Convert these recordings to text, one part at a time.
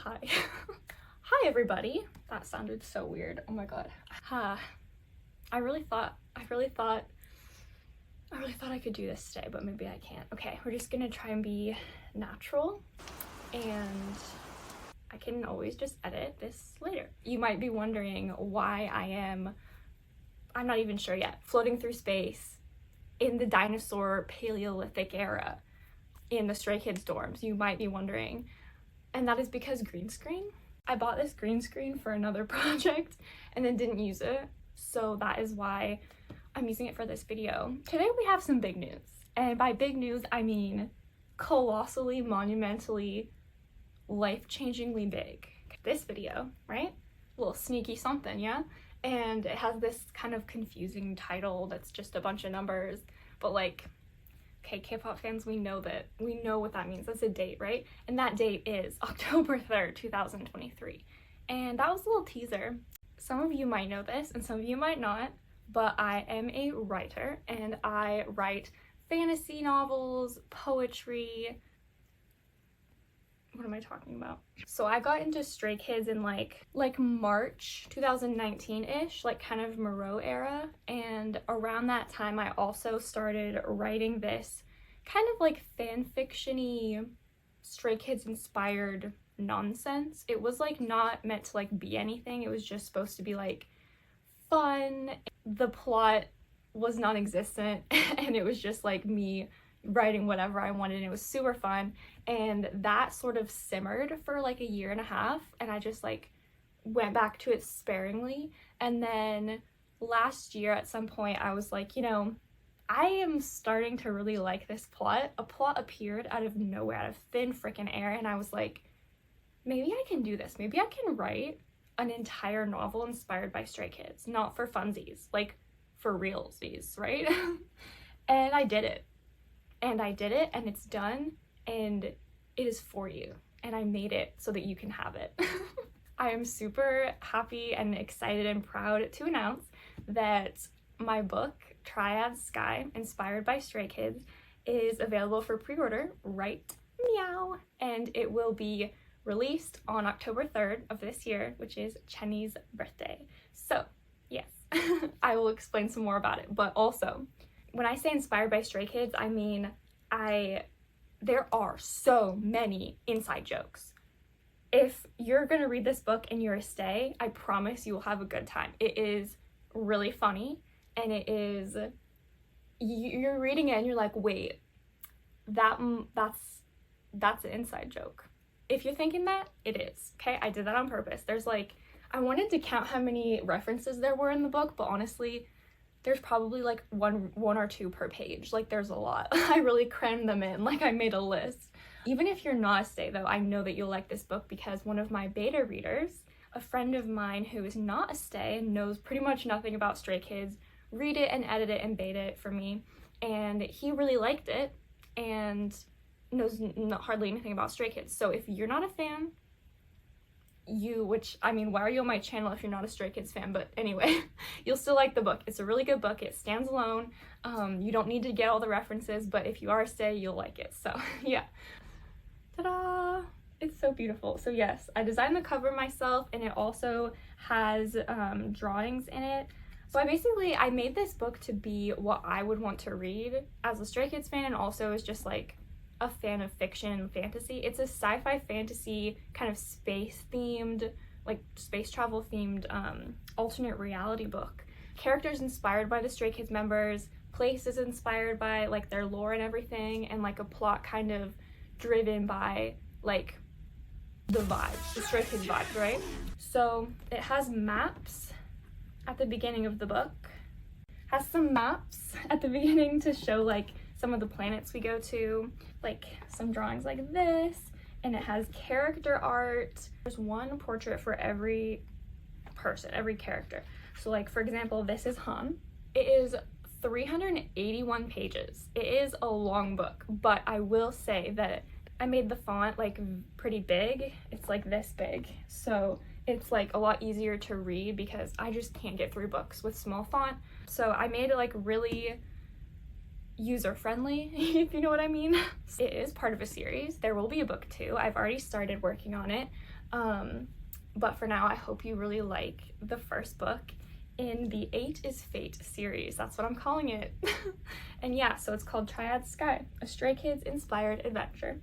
Hi. Hi everybody. That sounded so weird. Oh my god. I really thought I could do this today, but maybe I can't. Okay, we're just gonna try and be natural, and I can always just edit this later. You might be wondering why I'm not even sure yet, floating through space in the dinosaur Paleolithic era in the Stray Kids dorms. You might be wondering. And that is because green screen. I bought this green screen for another project and then didn't use it. So that is why I'm using it for this video. Today we have some big news. And by big news, I mean colossally, monumentally, life-changingly big. This video, right? A little sneaky something, yeah? And it has this kind of confusing title that's just a bunch of numbers, but like, okay, K-pop fans, we know what that means. That's a date, right? And that date is October 3rd, 2023. And that was a little teaser. Some of you might know this and some of you might not, but I am a writer and I write fantasy novels, poetry. What am I talking about? So I got into Stray Kids in like March 2019-ish, like kind of Moreau era, and around that time I also started writing this kind of like fan fiction-y Stray Kids inspired nonsense. It was like not meant to like be anything, it was just supposed to be like fun. The plot was non-existent and it was just like me writing whatever I wanted, and it was super fun. And that sort of simmered for like a year and a half, and I just like went back to it sparingly. And then last year at some point I was like, you know, I am starting to really like this plot. A plot appeared out of nowhere, out of thin freaking air, and I was like, maybe I can do this. Maybe I can write an entire novel inspired by Stray Kids, not for funsies, like for realsies, right? And I did it. And it's done, and it is for you, and I made it so that you can have it. I am super happy and excited and proud to announce that my book, Triads Sky, inspired by Stray Kids, is available for pre-order right meow, and it will be released on October 3rd of this year, which is Chenny's birthday. So, yes, I will explain some more about it, but also, when I say inspired by Stray Kids, I mean there are so many inside jokes. If you're gonna read this book and you're a stay, I promise you will have a good time. It is really funny, and it is, you're reading it and you're like, wait, that's an inside joke. If you're thinking that, it is, okay? I did that on purpose. There's like, I wanted to count how many references there were in the book, but honestly, there's probably like one or two per page. Like, there's a lot. I really crammed them in, like I made a list. Even if you're not a stay though, I know that you'll like this book because one of my beta readers, a friend of mine who is not a stay and knows pretty much nothing about Stray Kids, read it and edit it and beta it for me, and he really liked it and knows hardly anything about Stray Kids. So if you're not a fan, which, I mean, why are you on my channel if you're not a Stray Kids fan? But anyway, you'll still like the book. It's a really good book. It stands alone. You don't need to get all the references, but if you are a stay, you'll like it. So yeah. Ta-da! It's so beautiful. So yes, I designed the cover myself, and it also has drawings in it. So I made this book to be what I would want to read as a Stray Kids fan, and also as just like a fan of fiction and fantasy. It's a sci-fi fantasy kind of space themed, like space travel themed alternate reality book. Characters inspired by the Stray Kids members, places inspired by like their lore and everything, and like a plot kind of driven by like the vibes, the Stray Kids vibes, right? So it has maps at the beginning of the book. Has some maps at the beginning to show like some of the planets we go to, like some drawings like this, and it has character art. There's one portrait for every person, every character. So like, for example, this is Han. It is 381 pages. It is a long book, but I will say that I made the font like pretty big. It's like this big, so it's like a lot easier to read because I just can't get through books with small font. So I made it like really user-friendly, if you know what I mean. It is part of a series. There will be a book 2. I've already started working on it. But for now, I hope you really like the first book in the 8 is Fate series. That's what I'm calling it. And yeah, so it's called Triads Sky, a Stray Kids inspired adventure.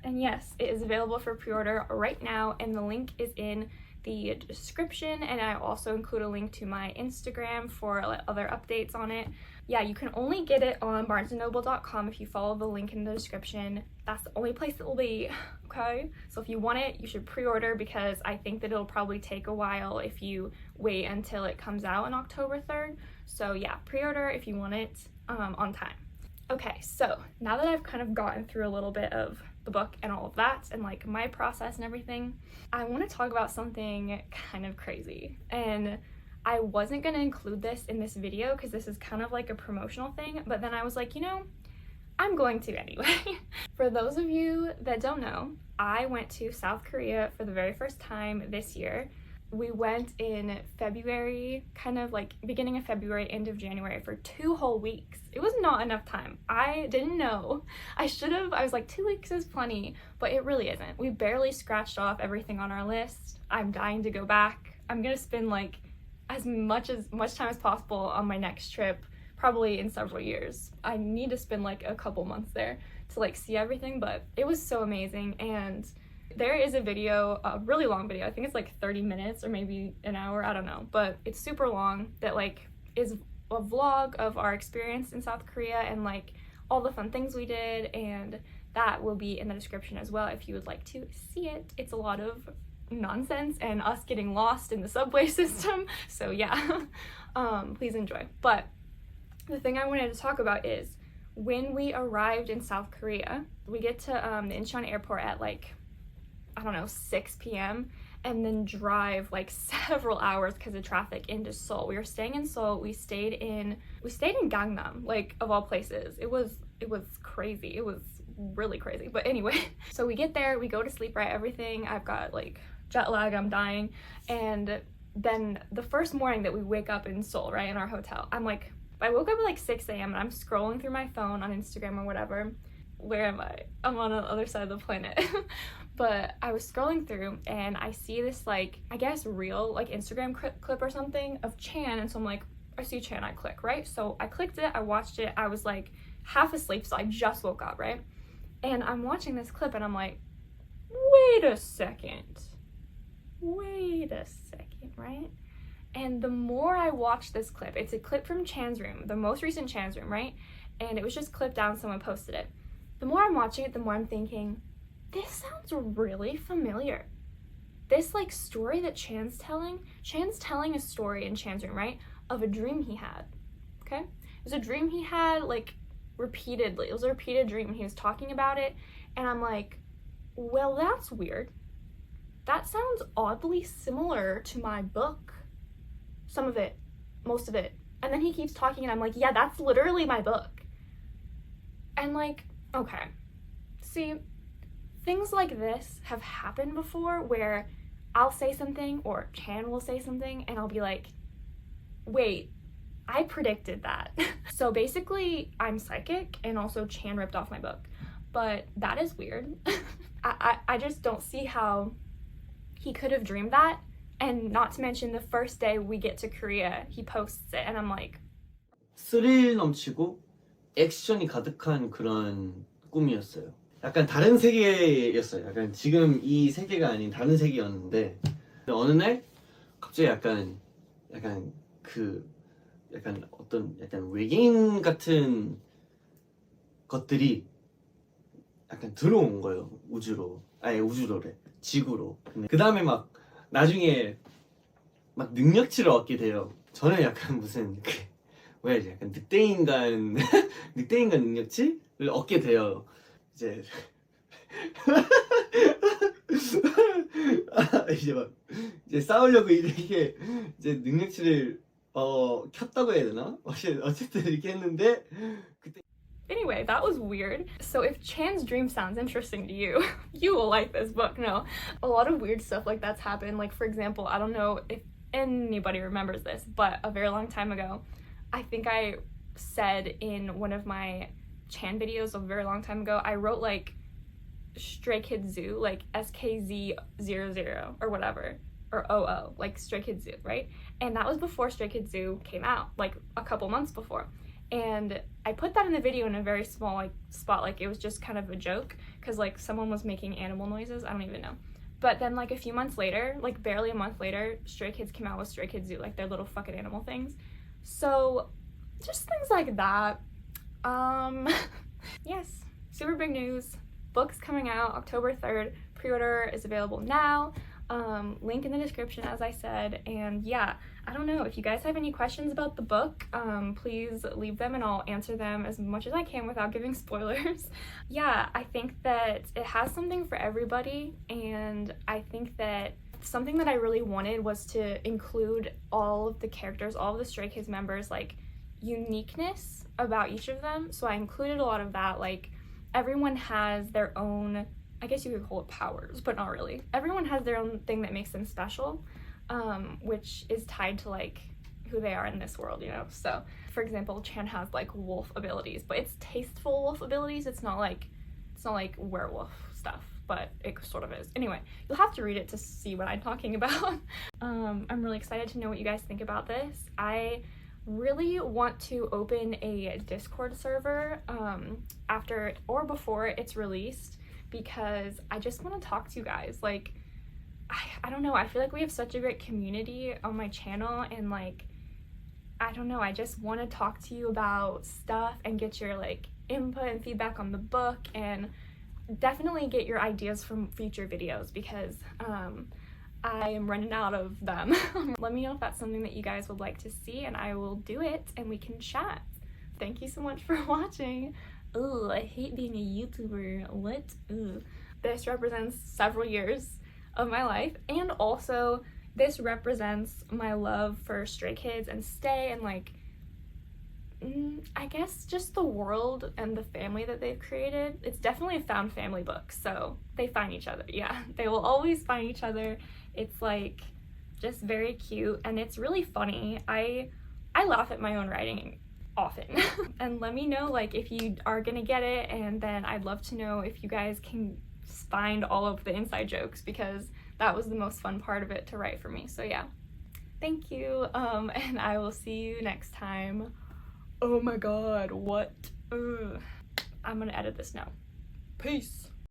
And yes, it is available for pre-order right now, and the link is in the description, and I also include a link to my Instagram for other updates on it. Yeah, you can only get it on barnesandnoble.com if you follow the link in the description. That's the only place it will be, okay? So if you want it, you should pre-order, because I think that it'll probably take a while if you wait until it comes out on October 3rd. So yeah, pre-order if you want it on time. Okay, so now that I've kind of gotten through a little bit of the book and all of that and like my process and everything, I want to talk about something kind of crazy. And I wasn't going to include this in this video because this is kind of like a promotional thing, but then I was like, you know, I'm going to anyway. For those of you that don't know, I went to South Korea for the very first time this year. We went in February, kind of like beginning of February, end of January, for 2 whole weeks. It was not enough time. I didn't know. I was like, 2 weeks is plenty, but it really isn't. We barely scratched off everything on our list. I'm dying to go back. I'm gonna spend like as much time as possible on my next trip, probably in several years. I need to spend like a couple months there to like see everything, but it was so amazing. And there is a video, a really long video, I think it's like 30 minutes or maybe an hour, I don't know, but it's super long, that like is a vlog of our experience in South Korea and like all the fun things we did, and that will be in the description as well if you would like to see it. It's a lot of nonsense and us getting lost in the subway system, so yeah. Please enjoy. But the thing I wanted to talk about is when we arrived in South Korea, we get to the Incheon airport at like, I don't know, 6 p.m. and then drive like several hours because of traffic into Seoul. We were staying in Seoul. We stayed in Gangnam, like of all places. It was crazy. It was really crazy. But anyway, so we get there, we go to sleep, right? Everything. I've got like jet lag, I'm dying. And then the first morning that we wake up in Seoul, right, in our hotel, I woke up at like 6 a.m. and I'm scrolling through my phone on Instagram or whatever. Where am I? I'm on the other side of the planet. But I was scrolling through and I see this like, I guess reel, like Instagram clip or something of Chan, and so I'm like, I see Chan, I click, right? So I clicked it, I watched it, I was like half asleep, so I just woke up, right? And I'm watching this clip and I'm like, wait a second, right? And the more I watch this clip, it's a clip from Chan's room, the most recent Chan's room, right? And it was just clipped down, someone posted it. The more I'm watching it, the more I'm thinking, this sounds really familiar. This like story that Chan's telling a story in Chan's room, right? Of a dream he had, okay? It was a dream he had like repeatedly. It was a repeated dream and he was talking about it. And I'm like, well, that's weird. That sounds oddly similar to my book. Some of it, most of it. And then he keeps talking and I'm like, yeah, that's literally my book. And like, okay, see, things like this have happened before where I'll say something or Chan will say something and I'll be like, wait, I predicted that. So basically I'm psychic and also Chan ripped off my book, but that is weird. I just don't see how he could have dreamed that. And not to mention the first day we get to Korea, he posts it and I'm like, 스릴 넘치고 액션이 가득한 그런 꿈이었어요. 약간 다른 세계였어요. 약간 지금 이 세계가 아닌 다른 세계였는데 어느 날 갑자기 약간 어떤 약간 외계인 같은 것들이 약간 들어온 거예요. 우주로래. 지구로. 그 다음에 막 나중에 막 능력치를 얻게 돼요. 저는 약간 무슨 약간 늑대인간 능력치를 얻게 돼요. 이제 이제 싸우려고 이렇게 이제 능력치를 켰다고 해야 되나? 어쨌든 이렇게 했는데 그때. Anyway, that was weird. So if Chan's dream sounds interesting to you, you will like this book. No, a lot of weird stuff like that's happened. Like for example, I don't know if anybody remembers this, but a very long time ago, I think I said in one of my Chan videos a very long time ago, I wrote like Stray Kids Zoo, like SKZ00 or whatever, or OO, like Stray Kids Zoo, right? And that was before Stray Kids Zoo came out, like a couple months before. And I put that in the video in a very small like spot, like it was just kind of a joke, because like someone was making animal noises, I don't even know. But then like a few months later, like barely a month later, Stray Kids came out with Stray Kids Zoo, like their little fucking animal things. So just things like that. Yes, super big news. Book's coming out October 3rd. Pre-order is available now. Link in the description, as I said. And yeah, I don't know, if you guys have any questions about the book, please leave them and I'll answer them as much as I can without giving spoilers. Yeah, I think that it has something for everybody, and I think that something that I really wanted was to include all of the characters, all of the Stray Kids members, like uniqueness about each of them. So I included a lot of that, like everyone has their own, I guess you could call it powers, but not really. Everyone has their own thing that makes them special, which is tied to like who they are in this world, you know? So for example, Chan has like wolf abilities, but it's tasteful wolf abilities. It's not like werewolf stuff, but it sort of is. Anyway, you'll have to read it to see what I'm talking about. I'm really excited to know what you guys think about this. I really want to open a Discord server after or before it's released, because I just want to talk to you guys. Like, I don't know, I feel like we have such a great community on my channel, and like, I don't know, I just want to talk to you about stuff and get your like input and feedback on the book, and definitely get your ideas from future videos, because I am running out of them. Let me know if that's something that you guys would like to see, and I will do it and we can chat. Thank you so much for watching. Ugh, I hate being a YouTuber. What? Ugh. This represents several years of my life, and also this represents my love for Stray Kids and Stay, and like, I guess just the world and the family that they've created. It's definitely a found family book, so they find each other. Yeah, they will always find each other. It's like just very cute, and it's really funny. I laugh at my own writing often. And let me know like if you are gonna get it, and then I'd love to know if you guys can find all of the inside jokes, because that was the most fun part of it to write for me. So yeah, thank you, and I will see you next time. Oh my god, what? Ugh. I'm gonna edit this now. Peace.